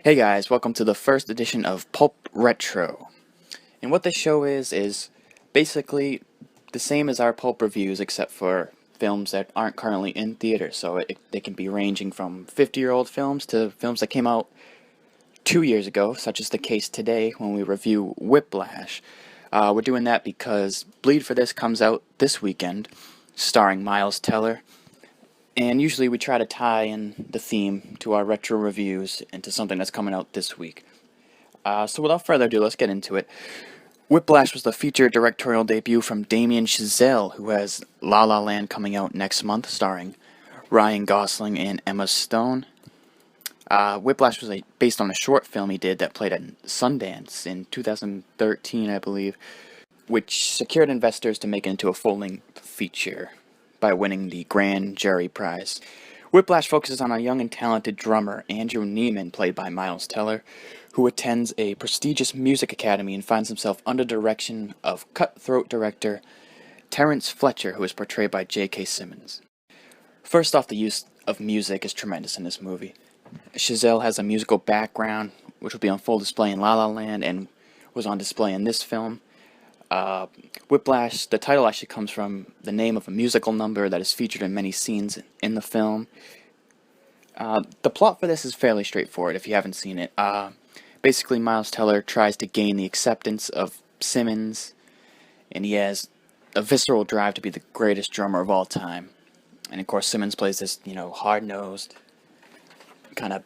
Hey guys, welcome to the first edition of Pulp Retro. And what this show is basically the same as our Pulp reviews except for films that aren't currently in theaters. So they can be ranging from 50-year-old films to films that came out 2 years ago, such as the case today when we review Whiplash. We're doing that because Bleed for This comes out this weekend, starring Miles Teller. And usually we try to tie in the theme to our retro reviews into something that's coming out this week. So without further ado, let's get into it. Whiplash was the feature directorial debut from Damien Chazelle, who has La La Land coming out next month, starring Ryan Gosling and Emma Stone. Whiplash was based on a short film he did that played at Sundance in 2013, I believe, which secured investors to make it into a full-length feature by winning the Grand Jury Prize. Whiplash focuses on a young and talented drummer, Andrew Neiman, played by Miles Teller, who attends a prestigious music academy and finds himself under direction of cutthroat director Terrence Fletcher, who is portrayed by J.K. Simmons. First off, the use of music is tremendous in this movie. Chazelle has a musical background, which will be on full display in La La Land and was on display in this film. Whiplash, the title actually comes from the name of a musical number that is featured in many scenes in the film. The plot for this is fairly straightforward if you haven't seen it. Basically, Miles Teller tries to gain the acceptance of Simmons, and he has a visceral drive to be the greatest drummer of all time. And of course, Simmons plays this, hard-nosed, kind of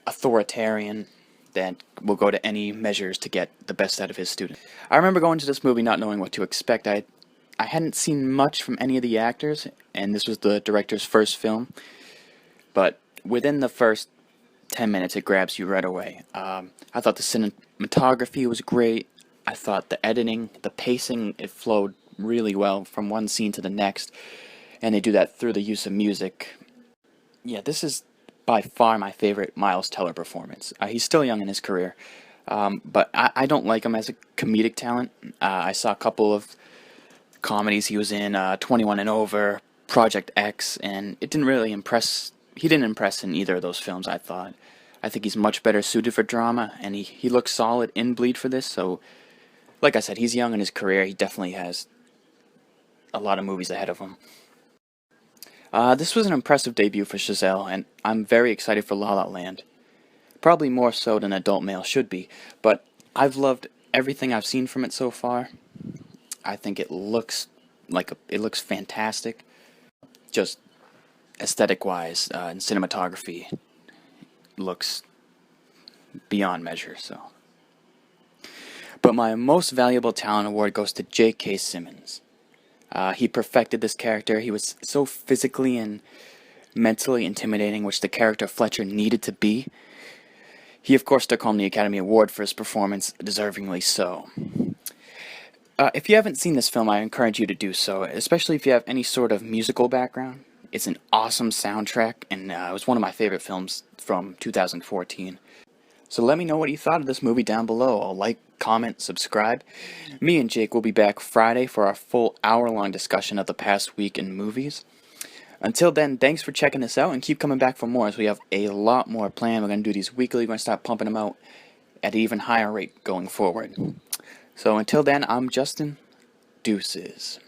authoritarian that will go to any measures to get the best out of his student. I remember going to this movie not knowing what to expect. I hadn't seen much from any of the actors, and this was the director's first film. But within the first 10 minutes, it grabs you right away. I thought the cinematography was great. I thought the editing, the pacing, it flowed really well from one scene to the next. And they do that through the use of music. Yeah, this is by far my favorite Miles Teller performance. He's still young in his career, but I don't like him as a comedic talent. I saw a couple of comedies he was in, 21 and Over, Project X, and it didn't really impress. He didn't impress in either of those films, I thought. I think he's much better suited for drama, and he looks solid in Bleed for This, so like I said, he's young in his career. He definitely has a lot of movies ahead of him. This was an impressive debut for Chazelle, and I'm very excited for La La Land. Probably more so than adult male should be, but I've loved everything I've seen from it so far. I think it looks fantastic, just aesthetic-wise, and cinematography looks beyond measure. So, but my most valuable talent award goes to J.K. Simmons. He perfected this character. He was so physically and mentally intimidating, which the character Fletcher needed to be. He, of course, took home the Academy Award for his performance, deservingly so. If you haven't seen this film, I encourage you to do so, especially if you have any sort of musical background. It's an awesome soundtrack, and it was one of my favorite films from 2014. So let me know what you thought of this movie down below. I'll like, comment, subscribe. Me and Jake will be back Friday for our full hour-long discussion of the past week in movies. Until then, thanks for checking this out, and keep coming back for more, as we have a lot more planned. We're going to do these weekly. We're going to start pumping them out at an even higher rate going forward. So until then, I'm Justin. Deuces.